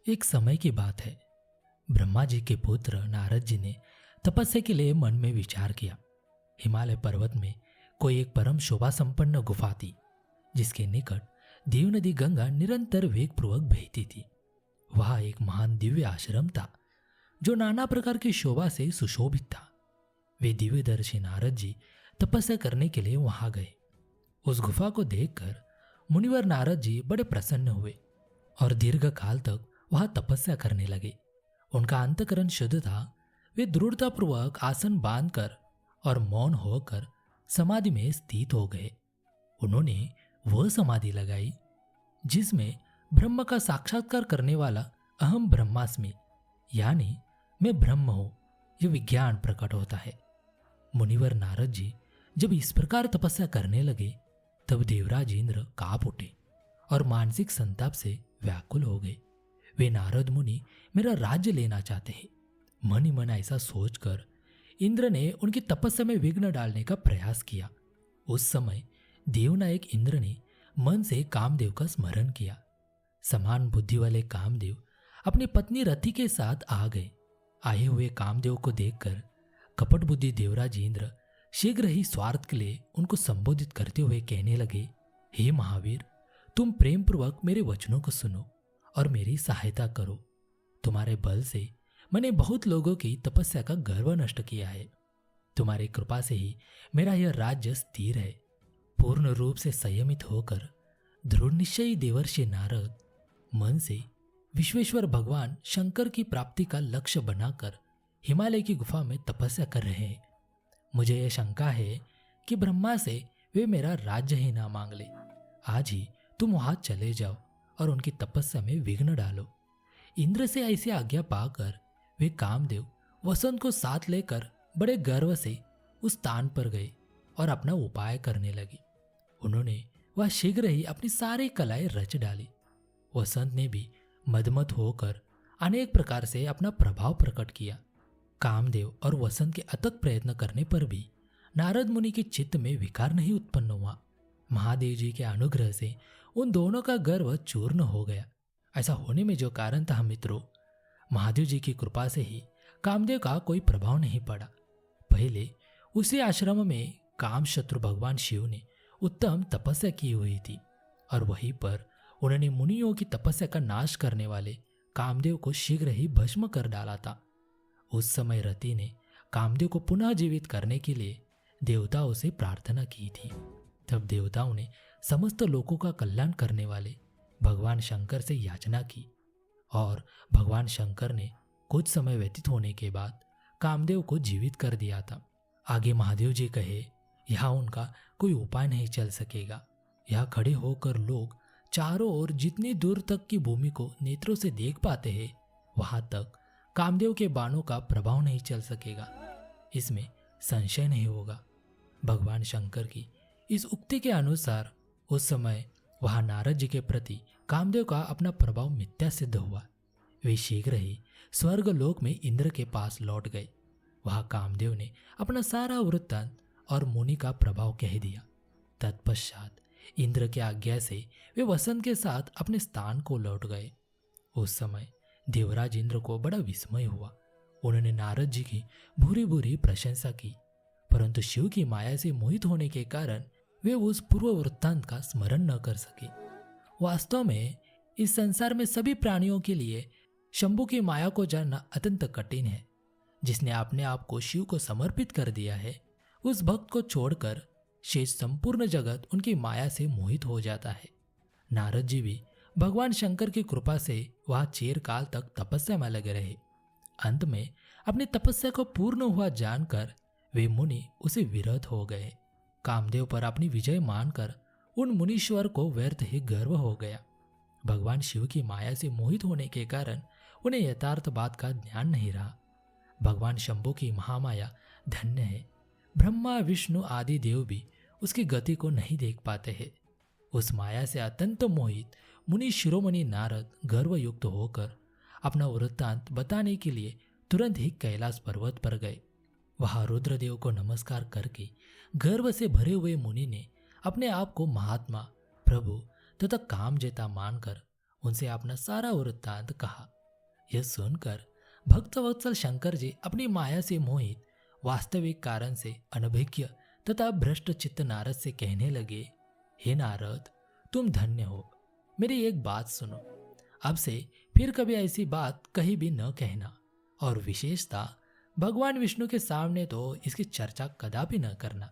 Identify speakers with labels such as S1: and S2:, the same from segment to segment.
S1: एक समय की बात है। ब्रह्मा जी के पुत्र नारद जी ने तपस्या के लिए मन में विचार किया। हिमालय पर्वत में कोई एक परम शोभा संपन्न गुफा थी, जिसके निकट देव नदी गंगा निरंतर वेगपूर्वक बहती थी। वह एक महान दिव्य आश्रम था, जो नाना प्रकार की शोभा से सुशोभित था। वे दिव्यदर्शी नारद जी तपस्या करने के लिए वहां गए। उस गुफा को देखकर मुनिवर नारद जी बड़े प्रसन्न हुए और दीर्घ काल तक वहां तपस्या करने लगे। उनका अंतकरण शुद्ध था। वे दृढ़तापूर्वक आसन बांधकर और मौन होकर समाधि में स्थित हो गए। उन्होंने वह समाधि लगाई जिसमें ब्रह्म का साक्षात्कार करने वाला अहम ब्रह्मास्मि, यानी मैं ब्रह्म हूं, यह विज्ञान प्रकट होता है। मुनिवर नारद जी जब इस प्रकार तपस्या करने लगे, तब देवराज इंद्र कांप उठे और मानसिक संताप से व्याकुल हो गए। वे नारद मुनि मेरा राज्य लेना चाहते हैं। मन ही मन ऐसा सोचकर इंद्र ने उनकी तपस्या में विघ्न डालने का प्रयास किया। उस समय देवनायक इंद्र ने मन से कामदेव का स्मरण किया। समान बुद्धि वाले कामदेव अपनी पत्नी रति के साथ आ गए। आए हुए कामदेव को देखकर कपट बुद्धि देवराज इंद्र शीघ्र ही स्वार्थ के लिए उनको संबोधित करते हुए कहने लगे, हे महावीर, तुम प्रेम पूर्वक मेरे वचनों को सुनो और मेरी सहायता करो। तुम्हारे बल से मैंने बहुत लोगों की तपस्या का गर्व नष्ट किया है। तुम्हारी कृपा से ही मेरा यह राज्य स्थिर है। पूर्ण रूप से संयमित होकर दृढ़ निश्चयी देवर्षि नारद मन से विश्वेश्वर भगवान शंकर की प्राप्ति का लक्ष्य बनाकर हिमालय की गुफा में तपस्या कर रहे हैं। मुझे यह शंका है कि ब्रह्मा से वे मेरा राज्य ही ना मांग ले। आज ही तुम वहां चले जाओ और उनकी तपस्या में विघ्न डालो। इंद्र से ऐसी आज्ञा पाकर वे कामदेव वसंत को साथ लेकर बड़े गर्व से उस स्थान पर गए और अपना उपाय करने लगे। उन्होंने वह शीघ्र ही अपनी सारी कलाएं रच डाली। वसंत ने भी मदमत होकर अनेक प्रकार से अपना प्रभाव प्रकट किया। कामदेव और वसंत के अथक प्रयत्न करने पर भी नारद मुनि के चित्त में विकार नहीं उत्पन्न हुआ। महादेव जी के अनुग्रह से उन दोनों का गर्व चूर्ण हो गया। ऐसा होने में जो कारण था मित्रों, महादेव जी की कृपा से ही कामदेव का कोई प्रभाव नहीं पड़ा। पहले उसी आश्रम में काम शत्रु भगवान शिव ने उत्तम तपस्या की हुई थी और वहीं पर उन्होंने मुनियों की तपस्या का नाश करने वाले कामदेव को शीघ्र ही भस्म कर डाला था। उस समय रति ने कामदेव को पुनः जीवित करने के लिए देवताओं से प्रार्थना की थी। तब देवताओं ने समस्त लोगों का कल्याण करने वाले भगवान शंकर से याचना की और भगवान शंकर ने कुछ समय व्यतीत होने के बाद कामदेव को जीवित कर दिया था। आगे महादेव जी कहे, यहाँ उनका कोई उपाय नहीं चल सकेगा। यहाँ खड़े होकर लोग चारों ओर जितनी दूर तक की भूमि को नेत्रों से देख पाते हैं, वहां तक कामदेव के बाणों का प्रभाव नहीं चल सकेगा। इसमें संशय नहीं होगा। भगवान शंकर की इस उक्ति के अनुसार उस समय वहां नारद जी के प्रति कामदेव का अपना प्रभाव मिथ्या सिद्ध हुआ। वे शीघ्र ही स्वर्ग लोक में इंद्र के पास लौट गए। वहां कामदेव ने अपना सारा वृत्तांत और मुनि का प्रभाव कह दिया। तत्पश्चात इंद्र की आज्ञा से वे वसंत के साथ अपने स्थान को लौट गए। उस समय देवराज इंद्र को बड़ा विस्मय हुआ। उन्होंने नारद जी की भूरी भूरी प्रशंसा की, परंतु शिव की माया से मोहित होने के कारण वे उस पूर्व वृत्तांत का स्मरण न कर सके। वास्तव में इस संसार में सभी प्राणियों के लिए शंभु की माया को जानना अत्यंत कठिन है। जिसने अपने आप को शिव को समर्पित कर दिया है, उस भक्त को छोड़कर शेष संपूर्ण जगत उनकी माया से मोहित हो जाता है। नारद जी भी भगवान शंकर की कृपा से वह चिरकाल तक तपस्या में लगे रहे। अंत में अपनी तपस्या को पूर्ण हुआ जानकर वे मुनि उसे विरत हो गए। कामदेव पर अपनी विजय मानकर उन मुनीश्वर को व्यर्थ ही गर्व हो गया। भगवान शिव की माया से मोहित होने के कारण उन्हें यथार्थ बात का ज्ञान नहीं रहा। भगवान शंभु की महामाया धन्य है। ब्रह्मा विष्णु आदि देव भी उसकी गति को नहीं देख पाते हैं। उस माया से अत्यंत मोहित मुनि शिरोमणि नारद गर्वयुक्त होकर अपना वृत्तांत बताने के लिए तुरंत ही कैलाश पर्वत पर गए। वहां रुद्रदेव को नमस्कार करके गर्व से भरे हुए मुनि ने अपने आप को महात्मा, प्रभु तथा कामजेता मानकर उनसे अपना सारा वृत्तांत कहा। यह सुनकर भक्तवत्सल शंकर जी अपनी माया से मोहित वास्तविक कारण से अनभिज्ञ तथा भ्रष्ट चित्त नारद से कहने लगे, हे नारद, तुम धन्य हो। मेरी एक बात सुनो, अब से फिर कभी ऐसी बात कहीं भी न कहना, और विशेषता भगवान विष्णु के सामने तो इसकी चर्चा कदापि न करना।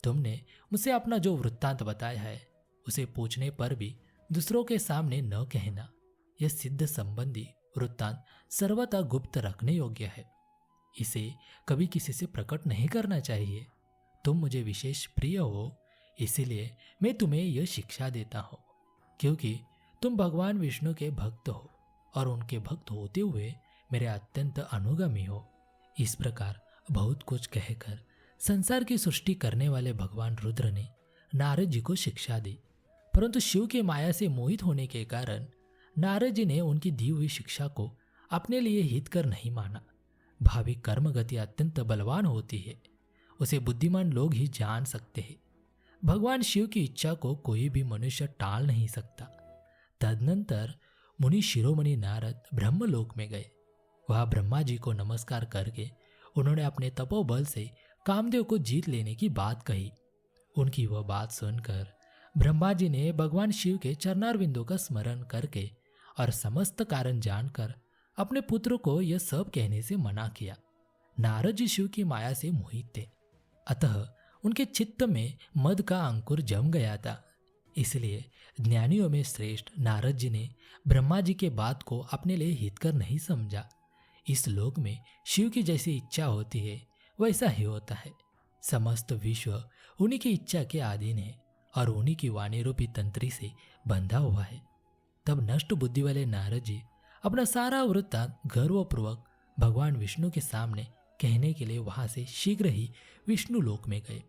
S1: तुमने मुझसे अपना जो वृत्तांत बताया है उसे पूछने पर भी दूसरों के सामने न कहना। यह सिद्ध संबंधी वृत्तांत सर्वथा गुप्त रखने योग्य है। इसे कभी किसी से प्रकट नहीं करना चाहिए। तुम मुझे विशेष प्रिय हो, इसीलिए मैं तुम्हें यह शिक्षा देता हूँ, क्योंकि तुम भगवान विष्णु के भक्त हो और उनके भक्त होते हुए मेरे अत्यंत अनुगामी हो। इस प्रकार बहुत कुछ कहकर संसार की सृष्टि करने वाले भगवान रुद्र ने नारद जी को शिक्षा दी, परंतु शिव के माया से मोहित होने के कारण नारद जी ने उनकी दी हुई शिक्षा को अपने लिए हितकर नहीं माना। भावी कर्म गति अत्यंत बलवान होती है, उसे बुद्धिमान लोग ही जान सकते हैं। भगवान शिव की इच्छा को कोई भी मनुष्य टाल नहीं सकता। तदनंतर मुनि शिरोमणि नारद ब्रह्मलोक में गए। वहां ब्रह्मा जी को नमस्कार करके उन्होंने अपने तपोबल से कामदेव को जीत लेने की बात कही। उनकी वह बात सुनकर ब्रह्मा जी ने भगवान शिव के चरणारविंदों का स्मरण करके और समस्त कारण जानकर अपने पुत्र को यह सब कहने से मना किया। नारद जी शिव की माया से मोहित थे, अतः उनके चित्त में मद का अंकुर जम गया था। इसलिए ज्ञानियों में श्रेष्ठ नारद जी ने ब्रह्मा जी के बात को अपने लिए हितकर नहीं समझा। इस लोक में शिव की जैसी इच्छा होती है वैसा ही होता है। समस्त विश्व उन्हीं की इच्छा के अधीन है और उन्हीं की वाणी रूपी तंत्री से बंधा हुआ है। तब नष्ट बुद्धि वाले नारद जी अपना सारा वृत्तांत गर्वपूर्वक भगवान विष्णु के सामने कहने के लिए वहां से शीघ्र ही विष्णु लोक में गए।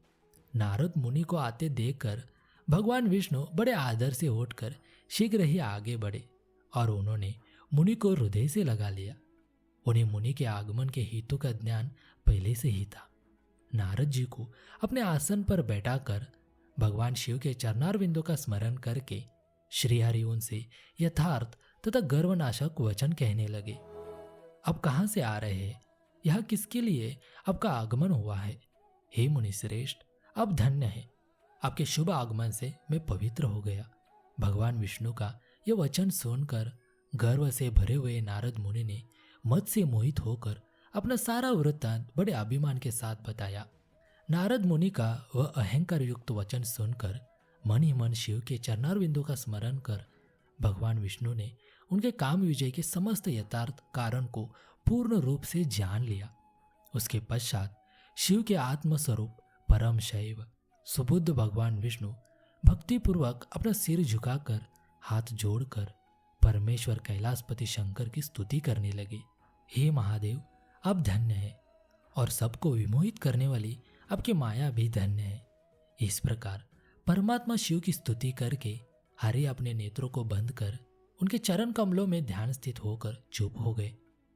S1: नारद मुनि को आते देखकर भगवान विष्णु बड़े आदर से उठकर शीघ्र ही आगे बढ़े और उन्होंने मुनि को हृदय से लगा लिया। उन्हें मुनि के आगमन के हेतु का ज्ञान पहले से ही था। नारद जी को अपने आसन पर बैठाकर भगवान शिव के चरणारविंदों का स्मरण करके श्रीहरि उनसे यथार्थ तथा गर्वनाशक वचन कहने लगे। अब कहाँ से आ रहे हैं? यह किसके लिए आपका आगमन हुआ है? हे मुनि श्रेष्ठ, अब धन्य है। आपके शुभ आगमन से मैं पवित्र हो गया। भगवान विष्णु का यह वचन सुनकर गर्व से भरे हुए नारद मुनि ने मद से मोहित होकर अपना सारा वृत्तांत बड़े अभिमान के साथ बताया। नारद मुनि का वह अहंकार युक्त वचन सुनकर मन ही मन शिव के चरणारविंदों का स्मरण कर भगवान विष्णु ने उनके काम विजय के समस्त यथार्थ कारण को पूर्ण रूप से जान लिया। उसके पश्चात शिव के आत्मस्वरूप परम शैव सुबुद्ध भगवान विष्णु भक्तिपूर्वक अपना सिर झुकाकर हाथ जोड़कर परमेश्वर कैलाशपति शंकर की स्तुति करने लगे। हे महादेव, आप धन्य है और सबको विमोहित करने वाली आपकी माया भी धन्य है। इस प्रकार परमात्मा शिव की स्तुति करके हरि अपने नेत्रों को बंद कर उनके चरण कमलों में ध्यान स्थित होकर चुप हो गए।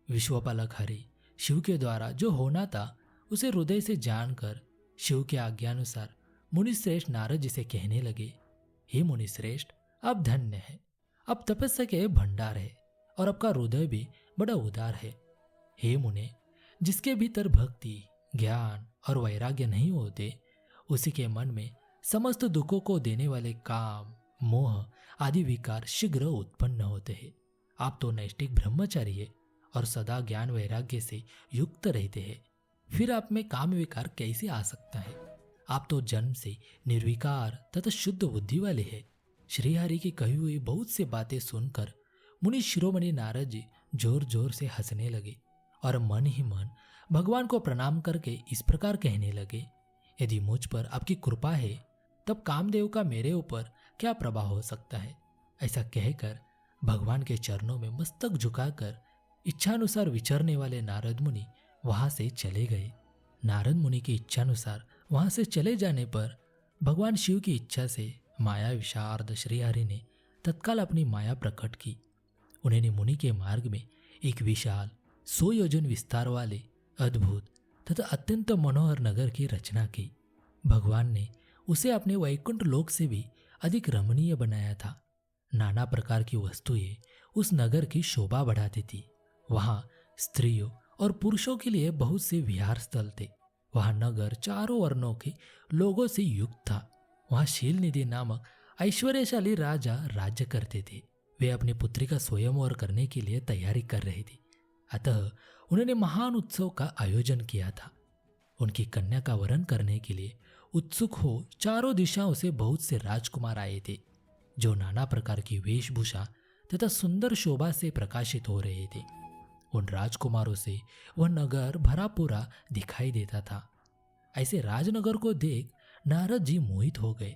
S1: विश्वपालक हरि शिव के द्वारा जो होना था उसे हृदय से जानकर शिव के आज्ञानुसार मुनिश्रेष्ठ नारद जी से कहने लगे, हे मुनिश्रेष्ठ, आप धन्य है। अब तपस्या के भंडार है और आपका हृदय भी बड़ा उदार है। हे मुने, जिसके भीतर भक्ति, ज्ञान और वैराग्य नहीं होते, उसी के मन में समस्त दुखों को देने वाले काम, मोह आदि विकार शीघ्र उत्पन्न होते हैं। आप तो नैष्ठिक ब्रह्मचारी है और सदा ज्ञान वैराग्य से युक्त रहते हैं, फिर आप में काम विकार कैसे आ सकता है? आप तो जन्म से निर्विकार तथा शुद्ध बुद्धि वाले हैं। श्रीहरि की कही हुई बहुत सी बातें सुनकर मुनि शिरोमणि नारद जी जोर जोर से हंसने लगे और मन ही मन भगवान को प्रणाम करके इस प्रकार कहने लगे, यदि मुझ पर आपकी कृपा है तब कामदेव का मेरे ऊपर क्या प्रभाव हो सकता है? ऐसा कहकर भगवान के चरणों में मस्तक झुकाकर इच्छानुसार विचरने वाले नारद मुनि वहां से चले गए। नारद मुनि की इच्छानुसार वहां से चले जाने पर भगवान शिव की इच्छा से माया विशारद श्रीहरि ने तत्काल अपनी माया प्रकट की। उन्होंने मुनि के मार्ग में एक विशाल 100 योजन विस्तार वाले अद्भुत तथा अत्यंत मनोहर नगर की रचना की। भगवान ने उसे अपने वैकुंठ लोक से भी अधिक रमणीय बनाया था। नाना प्रकार की वस्तुएं उस नगर की शोभा बढ़ाती थी। वहाँ स्त्रियों और पुरुषों के लिए बहुत से विहार स्थल थे। वहाँ नगर चारों वर्णों के लोगों से युक्त था। वहाँ शील निधि नामक ऐश्वर्यशाली राजा राज्य करते थे। वे अपनी पुत्री का स्वयंवर करने के लिए तैयारी कर रहे थे, अतः उन्होंने महान उत्सव का आयोजन किया था। उनकी कन्या का वरण करने के लिए उत्सुक हो चारों दिशाओं से बहुत से राजकुमार आए थे, जो नाना प्रकार की वेशभूषा तथा सुंदर शोभा से प्रकाशित हो रहे थे। उन राजकुमारों से वह नगर भरा पूरा दिखाई देता था। ऐसे राजनगर को देख नारद जी मोहित हो गए।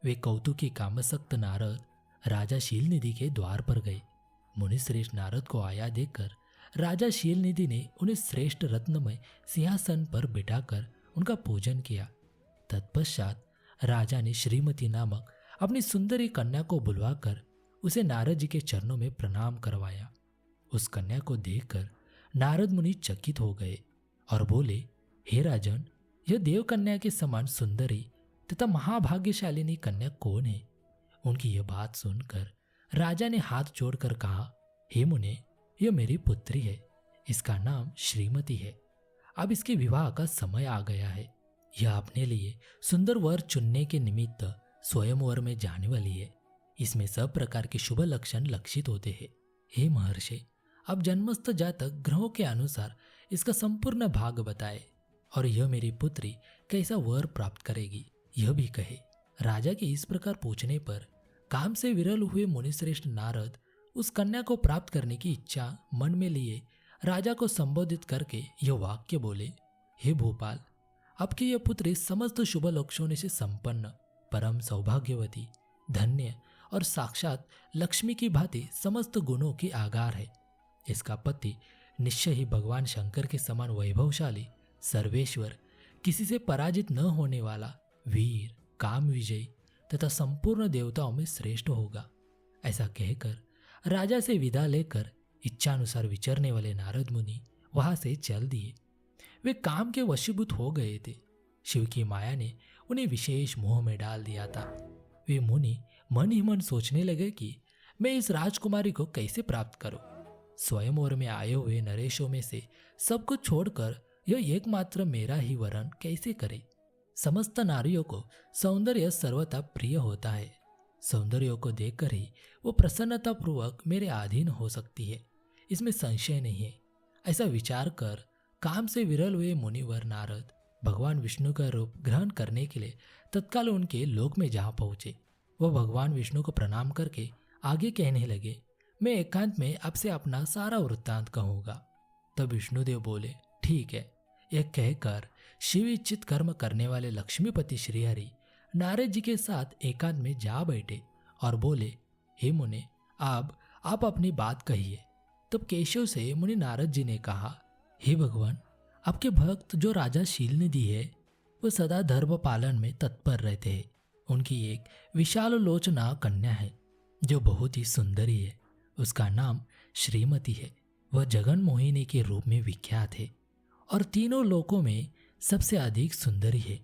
S1: वे कौतुकी कामसक्त नारद राजा शीलनिधि के द्वार पर गए। मुनिश्रेष्ठ नारद को आया देखकर राजा शीलनिधि ने उन्हें श्रेष्ठ रत्नमय सिंहासन पर बिठाकर उनका पूजन किया। तत्पश्चात राजा ने श्रीमती नामक अपनी सुंदरी कन्या को बुलवाकर उसे नारद जी के चरणों में प्रणाम करवाया। उस कन्या को देखकर नारद मुनि चकित हो गए और बोले, हे राजन, यह देव कन्या के समान सुंदरी तथा महाभाग्यशालिनी कन्या कौन है? उनकी यह बात सुनकर राजा ने हाथ जोड़कर कहा, हे मुने, यह मेरी पुत्री है। इसका नाम श्रीमती है। अब इसके विवाह का समय आ गया है। यह अपने लिए सुंदर वर चुनने के निमित्त स्वयंवर में जाने वाली है। इसमें सब प्रकार के शुभ लक्षण लक्षित होते हैं। हे महर्षि, अब जन्मस्थ जातक ग्रहों के अनुसार इसका संपूर्ण भाग बताए और यह मेरी पुत्री कैसा वर प्राप्त करेगी यह भी कहे। राजा के इस प्रकार पूछने पर काम से विरल हुए मुनिश्रेष्ठ नारद उस कन्या को प्राप्त करने की इच्छा मन में लिए राजा को संबोधित करके यह वाक्य बोले, हे भोपाल, आपकी यह पुत्री समस्त शुभ लक्षणों से संपन्न, परम सौभाग्यवती, धन्य और साक्षात लक्ष्मी की भांति समस्त गुणों की आगार है। इसका पति निश्चय ही भगवान शंकर के समान वैभवशाली, सर्वेश्वर, किसी से पराजित न होने वाला, वीर, काम विजयी तथा संपूर्ण देवताओं में श्रेष्ठ होगा। ऐसा कहकर राजा से विदा लेकर इच्छानुसार विचरने वाले नारद मुनि वहां से चल दिए। वे काम के वशीभूत हो गए थे। शिव की माया ने उन्हें विशेष मोह में डाल दिया था। वे मुनि मन ही मन सोचने लगे कि मैं इस राजकुमारी को कैसे प्राप्त करूं। स्वयंवर में आए हुए नरेशों में से सब कुछ छोड़कर यह एकमात्र मेरा ही वरण कैसे करे। समस्त नारियों को सौंदर्य सर्वथा प्रिय होता है। सौंदर्य को देखकर ही वो प्रसन्नता पूर्वक मेरे अधीन हो सकती है, इसमें संशय नहीं है। ऐसा विचार कर काम से विरल हुए मुनिवर नारद भगवान विष्णु का रूप ग्रहण करने के लिए तत्काल उनके लोक में जा पहुंचे। वह भगवान विष्णु को प्रणाम करके आगे कहने लगे, मैं एकांत में आपसे अपना सारा वृत्तांत कहूँगा। तब विष्णुदेव बोले, ठीक है। यह कहकर शिव इच्छित कर्म करने वाले लक्ष्मीपति श्रीहरि नारद जी के साथ एकांत में जा बैठे और बोले, हे मुने, आप अपनी बात कहिए। तब केशव से मुनि नारद जी ने कहा, हे भगवान, आपके भक्त जो राजा शीलनिधि है वो सदा धर्म पालन में तत्पर रहते हैं। उनकी एक विशाल लोचना कन्या है जो बहुत ही सुंदरी है। उसका नाम श्रीमती है। वह जगन मोहिनी के रूप में विख्यात है और तीनों लोकों में सबसे अधिक सुंदरी है।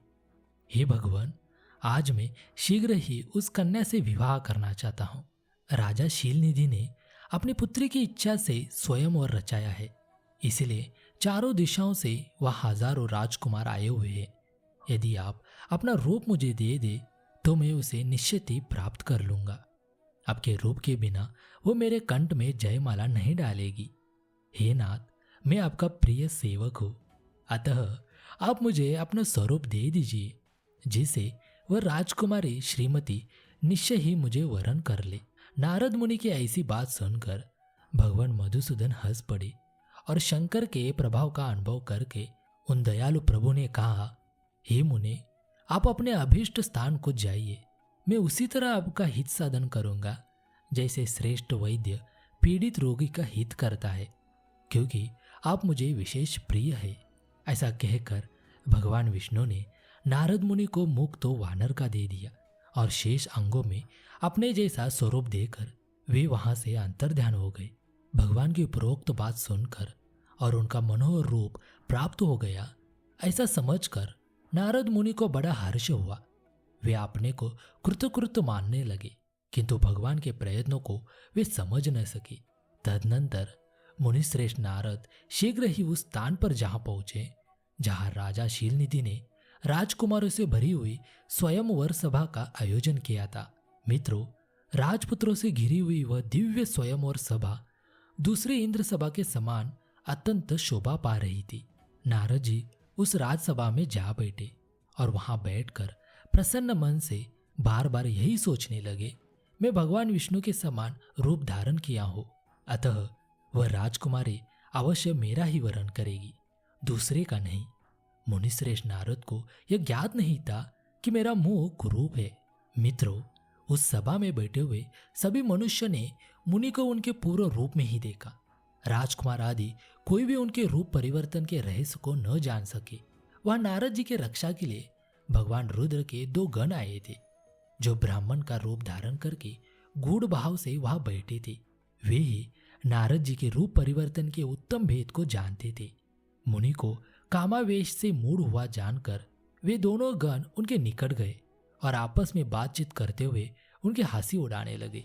S1: हे भगवान, आज मैं शीघ्र ही उस कन्या से विवाह करना चाहता हूँ। राजा शीलनिधि ने अपनी पुत्री की इच्छा से स्वयंवर रचाया है, इसलिए चारों दिशाओं से वह हजारों राजकुमार आए हुए हैं। यदि आप अपना रूप मुझे दे दे तो मैं उसे निश्चित ही प्राप्त कर लूंगा। आपके रूप के बिना वो मेरे कंठ में जयमाला नहीं डालेगी। हे नाथ, मैं आपका प्रिय सेवक हूँ, अतः आप मुझे अपना स्वरूप दे दीजिए, जिसे वह राजकुमारी श्रीमती निश्चय ही मुझे वरण कर ले। नारद मुनि की ऐसी बात सुनकर भगवान मधुसूदन हंस पड़े और शंकर के प्रभाव का अनुभव करके उन दयालु प्रभु ने कहा, हे मुने, आप अपने अभीष्ट स्थान को जाइए। मैं उसी तरह आपका हित साधन करूंगा जैसे श्रेष्ठ वैद्य पीड़ित रोगी का हित करता है, क्योंकि आप मुझे विशेष प्रिय है। ऐसा कहकर भगवान विष्णु ने नारद मुनि को मुख तो वानर का दे दिया और शेष अंगों में अपने जैसा स्वरूप देकर वे वहां से अंतर्ध्यान हो गए। भगवान की उपरोक्त बात सुनकर और उनका मनोहर रूप प्राप्त हो गया ऐसा समझकर नारद मुनि को बड़ा हर्ष हुआ। वे अपने को कृतकृत्य मानने लगे, किंतु भगवान के प्रयत्नों को वे समझ न सके। तदनंतर मुनिश्रेष्ठ नारद शीघ्र ही उस स्थान पर जहां पहुंचे जहां राजा शीलनिधि ने राजकुमारों से भरी हुई स्वयंवर सभा का आयोजन किया था। मित्रों, राजपुत्रों से घिरी हुई वह दिव्य स्वयंवर सभा दूसरी इंद्र सभा के समान अत्यंत शोभा पा रही थी। नारद जी उस राजसभा में जा बैठे और वहां बैठकर प्रसन्न मन से बार बार यही सोचने लगे, मैं भगवान विष्णु के समान रूप धारण किया हो, अतः वह राजकुमारी अवश्य मेरा ही वरण करेगी, दूसरे का नहीं। मुनिश्रेष्ठ नारद को यह ज्ञात नहीं था कि मेरा मुंह कुरूप है। मित्रों, उस सभा में बैठे हुए सभी मनुष्य ने मुनि को उनके पूर्ण रूप में ही देखा। राजकुमार आदि कोई भी उनके रूप परिवर्तन के रहस्य को न जान सके। वहां नारद जी के रक्षा के लिए भगवान रुद्र के 2 गण आए थे, जो ब्राह्मण का रूप धारण करके गूढ़ भाव से वहां बैठे थे। वे ही नारद जी के रूप परिवर्तन के उत्तम भेद को जानते थे। मुनि को कामावेश से मूढ़ हुआ जानकर वे दोनों गण उनके निकट गए और आपस में बातचीत करते हुए उनकी हंसी उड़ाने लगे।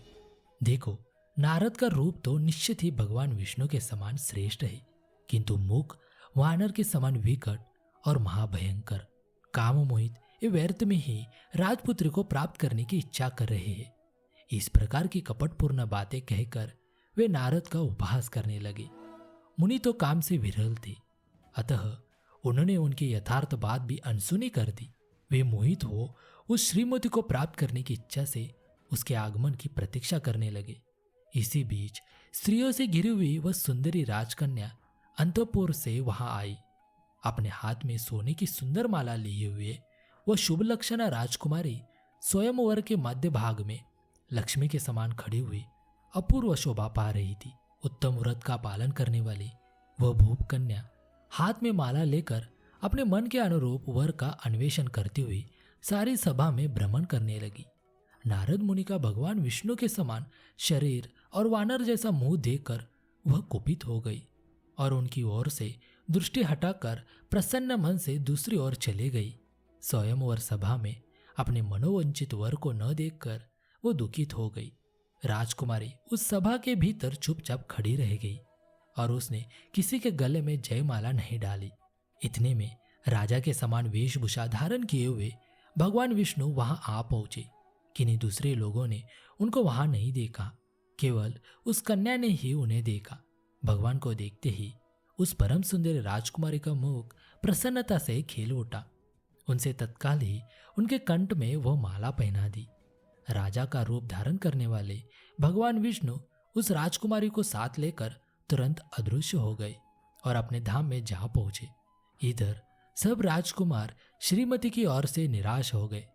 S1: देखो, नारद का रूप तो निश्चित ही भगवान विष्णु के समान श्रेष्ठ है, किंतु मुख वानर के समान विकट और महाभयंकर। काम मोहित ये व्यर्थ में ही राजपुत्र को प्राप्त करने की इच्छा कर रहे हैं। इस प्रकार की कपटपूर्ण बातें कहकर वे नारद का उपहास करने लगे। मुनि तो काम से विरल थे, अतः उन्होंने उनकी यथार्थ बात भी अनसुनी कर दी। वे मोहित हो उस श्रीमती को प्राप्त करने की इच्छा से उसके आगमन की प्रतीक्षा करने लगे। इसी बीच स्त्रियों से घिरी हुई वह सुंदरी राजकन्या अंतपुर से वहां आई। अपने हाथ में सोने की सुंदर माला लिए हुए वह शुभ लक्षणा राजकुमारी स्वयंवर के मध्य भाग में लक्ष्मी के समान खड़ी हुई अपूर्व शोभा पा रही थी। उत्तम व्रत का पालन करने वाली वह भूप कन्या हाथ में माला लेकर अपने मन के अनुरूप वर का अन्वेषण करती हुई सारी सभा में भ्रमण करने लगी। नारद मुनि का भगवान विष्णु के समान शरीर और वानर जैसा मुंह देखकर वह कुपित हो गई और उनकी ओर से दृष्टि हटाकर प्रसन्न मन से दूसरी ओर चली गई। स्वयंवर सभा में अपने मनोवंचित वर को न देखकर वो दुखित हो गई। राजकुमारी उस सभा के भीतर चुपचाप खड़ी रह गई और उसने किसी के गले में जयमाला नहीं डाली। इतने में राजा के समान वेशभूषा धारण किए हुए भगवान विष्णु वहां आ पहुंचे। किन्हीं दूसरे लोगों ने उनको वहां नहीं देखा, केवल उस कन्या ने ही उन्हें देखा। भगवान को देखते ही उस परम सुंदर राजकुमारी का मुख प्रसन्नता से खिल उठा। उनसे तत्काल ही उनके कंठ में वह माला पहना दी। राजा का रूप धारण करने वाले भगवान विष्णु उस राजकुमारी को साथ लेकर तुरंत अदृश्य हो गए और अपने धाम में जा पहुंचे। इधर सब राजकुमार श्रीमती की ओर से निराश हो गए।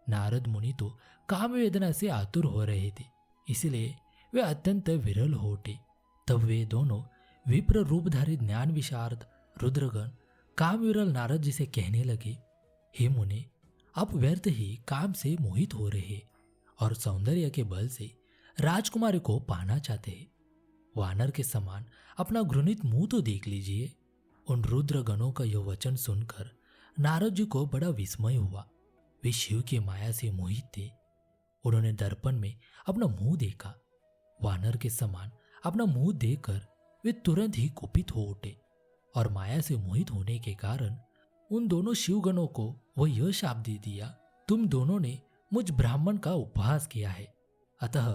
S1: नारद मुनि तो काम वेदना से आतुर हो रहे थे, इसलिए वे अत्यंत विरल हो उठे। तब वे दोनों विप्र रूपधारी ज्ञान विशारद रुद्रगण काम विरल नारद जी से कहने लगे, हे मुनि, आप व्यर्थ ही काम से मोहित हो रहे और सौंदर्य के बल से राजकुमारी को पाना चाहते हैं। वानर के समान अपना घृणित मुंह तो देख लीजिए। उन रुद्रगणों का यह वचन सुनकर नारद जी को बड़ा विस्मय हुआ। वे शिव की माया से मोहित थे। उन्होंने दर्पण में अपना मुंह देखा। वानर के समान अपना मुंह देखकर वे तुरंत ही कुपित हो उठे और माया से मोहित होने के कारण उन दोनों शिवगणों को वह यह शाप दे दिया, तुम दोनों ने मुझ ब्राह्मण का उपहास किया है, अतः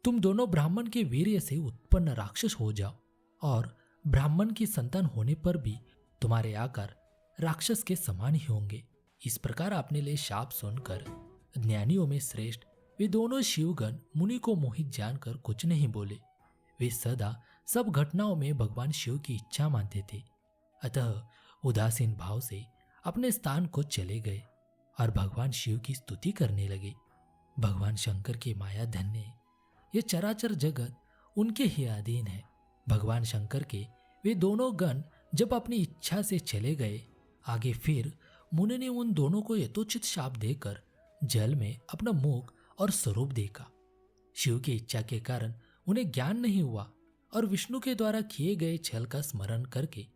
S1: तुम दोनों ब्राह्मण के वीर्य से उत्पन्न राक्षस हो जाओ और ब्राह्मण की संतान होने पर भी तुम्हारे आकार राक्षस के समान ही होंगे। इस प्रकार आपने ले शाप सुनकर ज्ञानियों में श्रेष्ठ वे दोनों शिवगण मुनि को मोहित जानकर कुछ नहीं बोले। वे सदा सब घटनाओं में भगवान शिव की इच्छा मानते थे, अतः उदासीन भाव से अपने स्थान को चले गए और भगवान शिव की स्तुति करने लगे। भगवान शंकर की माया धन्य, ये चराचर जगत उनके ही अधीन है। भगवान शंकर के वे दोनों गण जब अपनी इच्छा से चले गए, आगे फिर मुनि ने उन दोनों को यथोचित शाप देकर जल में अपना मुख और स्वरूप देखा। शिव की इच्छा के कारण उन्हें ज्ञान नहीं हुआ और विष्णु के द्वारा किए गए छल का स्मरण करके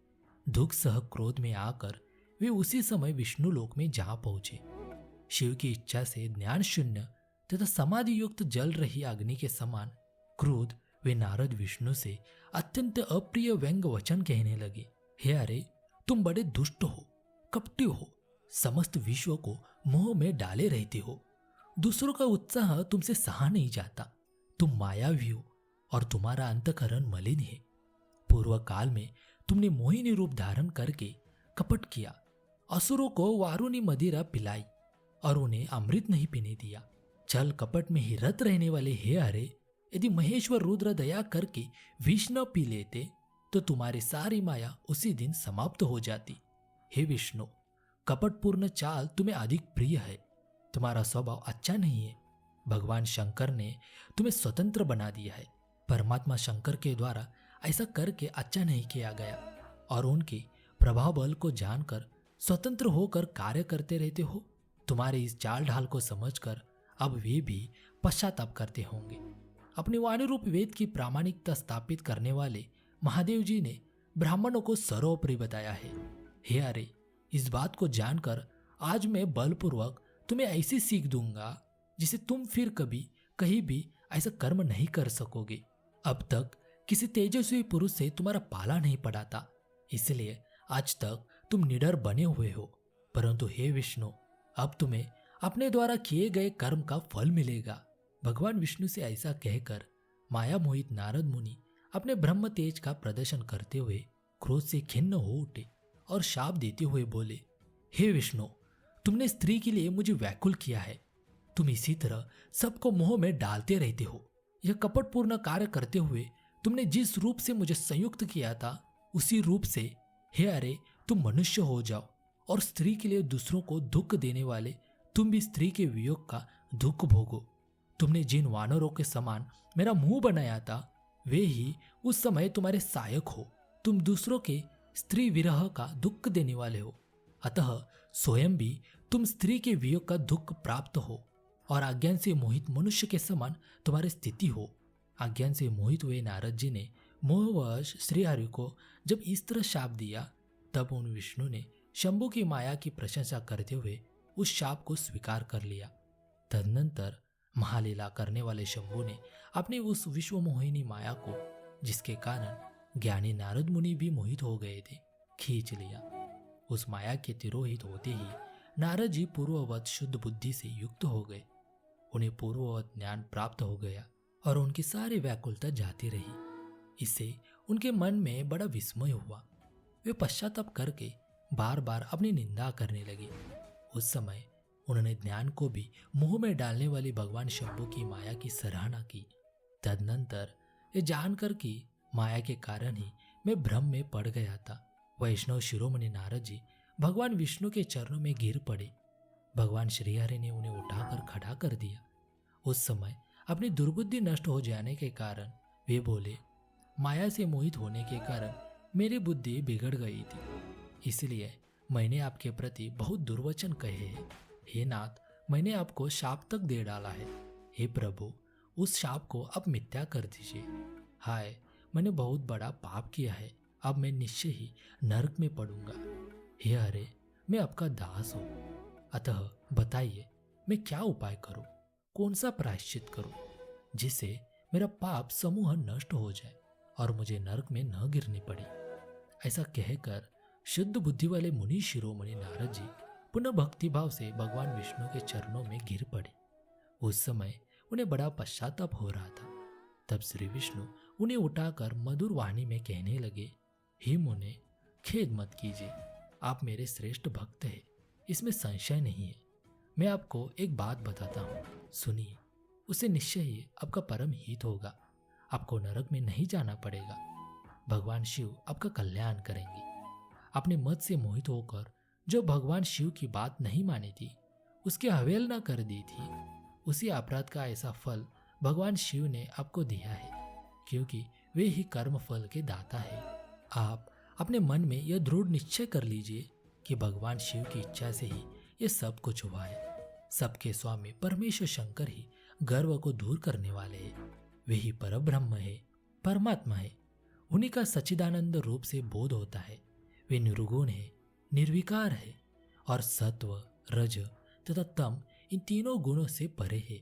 S1: दुख सह क्रोध में आकर वे उसी समय विष्णु लोक में जा पहुंचे। शिव की इच्छा से ज्ञान शून्य तथा समाधि युक्त जल रही अग्नि के समान क्रोध वे नारद विष्णु से अत्यंत अप्रिय व्यंग वचन कहने लगे। हे अरे, तुम बड़े दुष्ट हो, कपटी हो, समस्त विश्व को मोह में डाले रहते हो। दूसरों का उत्साह तुमसे सहा नहीं जाता। तुम मायावी हो और तुम्हारा अंतःकरण मलिन है। पूर्व काल में तुमने मोहिनी रूप धारण करके कपट किया, असुरों को वारुणी मदिरा पिलाई और उन्हें अमृत नहीं पीने दिया। छल कपट में ही रत रहने वाले हे अरे, यदि महेश्वर रुद्र दया करके विष न पी लेते तो तुम्हारी सारी माया उसी दिन समाप्त हो जाती। हे विष्णु, कपटपूर्ण चाल तुम्हें अधिक प्रिय है। तुम्हारा स्वभाव अच्छा नहीं है। भगवान शंकर ने तुम्हें स्वतंत्र बना दिया है। परमात्मा शंकर के द्वारा ऐसा करके अच्छा नहीं किया गया और उनके प्रभाव बल को जानकर स्वतंत्र होकर कार्य करते रहते हो। तुम्हारे इस चाल ढाल को समझकर अब वे भी पश्चाताप करते होंगे। अपनी वाणी रूप वेद की प्रामाणिकता स्थापित करने वाले महादेव जी ने ब्राह्मणों को सर्वोपरि बताया है। हे अरे, इस बात को जानकर आज मैं बलपूर्वक तुम्हें ऐसी सीख दूंगा जिसे तुम फिर कभी कहीं भी ऐसा कर्म नहीं कर सकोगे। अब तक किसी तेजस्वी पुरुष से तुम्हारा पाला नहीं पड़ा था, इसलिए आज तक तुम निडर बने हुए हो। परंतु हे विष्णु, अब तुम्हें अपने द्वारा किए गए कर्म का फल मिलेगा। भगवान विष्णु से ऐसा कहकर माया मोहित नारद मुनि अपने ब्रह्म तेज का प्रदर्शन करते हुए क्रोध से खिन्न हो उठे और शाप देते हुए बोले, हे विष्णु, तुमने स्त्री के लिए मुझे व्याकुल किया है। तुम इसी तरह सबको मोह में डालते रहते हो। यह कपटपूर्ण कार्य करते हुए तुमने जिस रूप से मुझे संयुक्त किया था उसी रूप से हे अरे, तुम मनुष्य हो जाओ और स्त्री के लिए दूसरों को दुख देने वाले तुम भी स्त्री के वियोग का दुख भोगो। तुमने जिन वानरों के समान मेरा मुंह बनाया था वे ही उस समय तुम्हारे सहायक हो। तुम दूसरों के स्त्री विरह का दुख देने वाले हो, अतः स्वयं भी तुम स्त्री के वियोग का दुख प्राप्त हो और अज्ञान से मोहित मनुष्य के समान तुम्हारी स्थिति हो। अज्ञान से मोहित हुए नारद जी ने मोहवश श्रीहरि को जब इस तरह शाप दिया, तब उन विष्णु ने शंभु की माया की प्रशंसा करते हुए उस शाप को स्वीकार कर लिया। तदनंतर महालीला करने वाले शंभु ने अपनी उस विश्वमोहिनी माया को, जिसके कारण ज्ञानी नारद मुनि भी मोहित हो गए थे, खींच लिया। उस माया के तिरोहित होते ही नारद जी पूर्ववत शुद्ध बुद्धि से युक्त हो गए। उन्हें पूर्ववत ज्ञान प्राप्त हो गया और उनकी सारी व्याकुलता जाती रही। इससे उनके मन में बड़ा विस्मय हुआ। वे पश्चाताप करके बार बार अपनी निंदा करने लगे। उस समय उन्होंने ज्ञान को भी मुंह में डालने वाली भगवान शंभु की माया की सराहना की। तदनंतर ये जानकर कि माया के कारण ही मैं भ्रम में पड़ गया था, वैष्णव शिरोमणि नारद जी भगवान विष्णु के चरणों में गिर पड़े। भगवान श्रीहरि ने उन्हें उठाकर खड़ा कर दिया। उस समय अपनी दुर्बुद्धि नष्ट हो जाने के कारण वे बोले, माया से मोहित होने के कारण मेरी बुद्धि बिगड़ गई थी, इसलिए मैंने आपके प्रति बहुत दुर्वचन कहे हैं। हे नाथ, मैंने आपको शाप तक दे डाला है। हे प्रभु, उस शाप को अब मिथ्या कर दीजिए। हाय, मैंने बहुत बड़ा पाप किया है। अब मैं निश्चय ही नरक में पड़ूंगा। हे हरे, मैं आपका दास हूँ, अतः बताइए मैं क्या उपाय करूं, कौन सा प्रायश्चित करूं, जिससे मेरा पाप समूह नष्ट हो जाए और मुझे नरक में न गिरनी पड़े। ऐसा कहकर शुद्ध बुद्धि वाले मुनि शिरोमणि नारद जी पुनः भक्तिभाव से भगवान विष्णु के चरणों में गिर पड़े। उस समय उन्हें बड़ा पश्चाताप हो रहा था। तब श्री विष्णु उन्हें उठाकर मधुर वाणी में कहने लगे, हे मुने, खेद मत कीजिए, आप मेरे श्रेष्ठ भक्त हैं, इसमें संशय नहीं है। मैं आपको एक बात बताता हूँ, सुनिए। उसे निश्चय ही आपका परम हित होगा। आपको नरक में नहीं जाना पड़ेगा। भगवान शिव आपका कल्याण करेंगे। अपने मत से मोहित होकर जो भगवान शिव की बात नहीं मानी थी, उसकी अवहेलना कर दी थी, उसी अपराध का ऐसा फल भगवान शिव ने आपको दिया है, क्योंकि वे ही कर्म फल के दाता है। आप अपने मन में यह दृढ़ निश्चय कर लीजिए कि भगवान शिव की इच्छा से ही ये सब कुछ हुआ है। सबके स्वामी परमेश्वर शंकर ही गर्व को दूर करने वाले हैं। वे ही परब्रह्म है, परमात्मा है। उन्हीं का सच्चिदानंद रूप से बोध होता है। वे निर्गुण है, निर्विकार है और सत्व, रज तथा तम इन तीनों गुणों से परे है।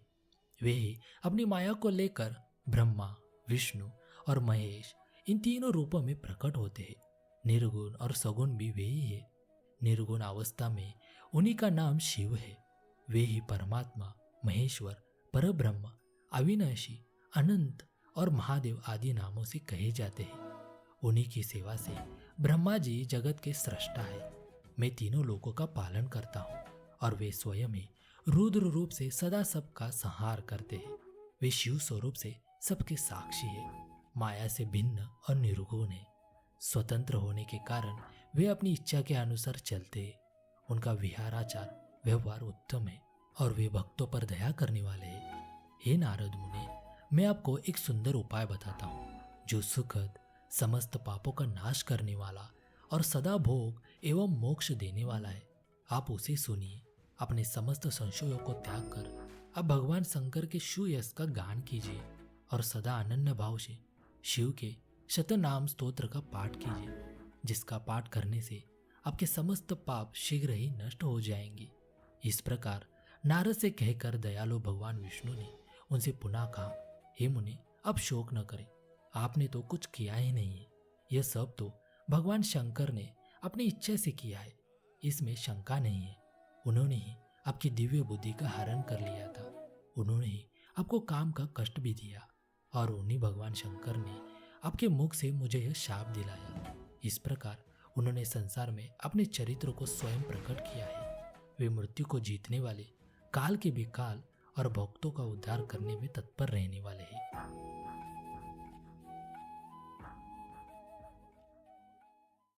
S1: वे ही अपनी माया को लेकर ब्रह्मा, विष्णु और महेश इन तीनों रूपों में प्रकट होते हैं। निर्गुण और सगुण भी वे ही है। निर्गुण अवस्था में उन्हीं का नाम शिव है। वे ही परमात्मा, महेश्वर, परब्रह्म, अविनाशी, अनंत और महादेव आदि नामों से कहे जाते हैं। उन्हीं की सेवा से ब्रह्मा जी जगत के सृष्टा है। मैं तीनों लोकों का पालन करता हूँ और वे स्वयं ही रुद्र रूप से सदा सबका संहार करते हैं। वे शिव स्वरूप से सबके साक्षी है, माया से भिन्न और निर्गुण है। स्वतंत्र होने के कारण वे अपनी इच्छा के अनुसार चलते हैं। उनका विहाराचार व्यवहार उत्तम है और वे भक्तों पर दया करने वाले हैं। हे नारद मुनि, मैं आपको एक सुंदर उपाय बताता हूँ जो सुखद, समस्त पापों का नाश करने वाला और सदा भोग एवं मोक्ष देने वाला है। आप उसे सुनिए। अपने समस्त संशयों को त्याग कर आप भगवान शंकर के शिव यश का गान कीजिए और सदा अनन्य भाव से शिव के शतनाम स्तोत्र का पाठ कीजिए, जिसका पाठ करने से आपके समस्त पाप शीघ्र ही नष्ट हो जाएंगे। इस प्रकार नारद से कहकर दयालु भगवान विष्णु ने उनसे पुनः कहा, हे मुनि, अब शोक न करें। आपने तो कुछ किया ही नहीं है। यह सब तो भगवान शंकर ने अपनी इच्छा से किया है, इसमें शंका नहीं है। उन्होंने ही आपकी दिव्य बुद्धि का हरण कर लिया था। उन्होंने ही आपको काम का कष्ट भी दिया और उन्हीं भगवान शंकर ने आपके मुख से मुझे यह शाप दिलाया। इस प्रकार उन्होंने संसार में अपने चरित्र को स्वयं प्रकट किया है। वे मृत्यु को जीतने वाले, काल के भी काल और भक्तों का उद्धार करने में तत्पर रहने वाले हैं।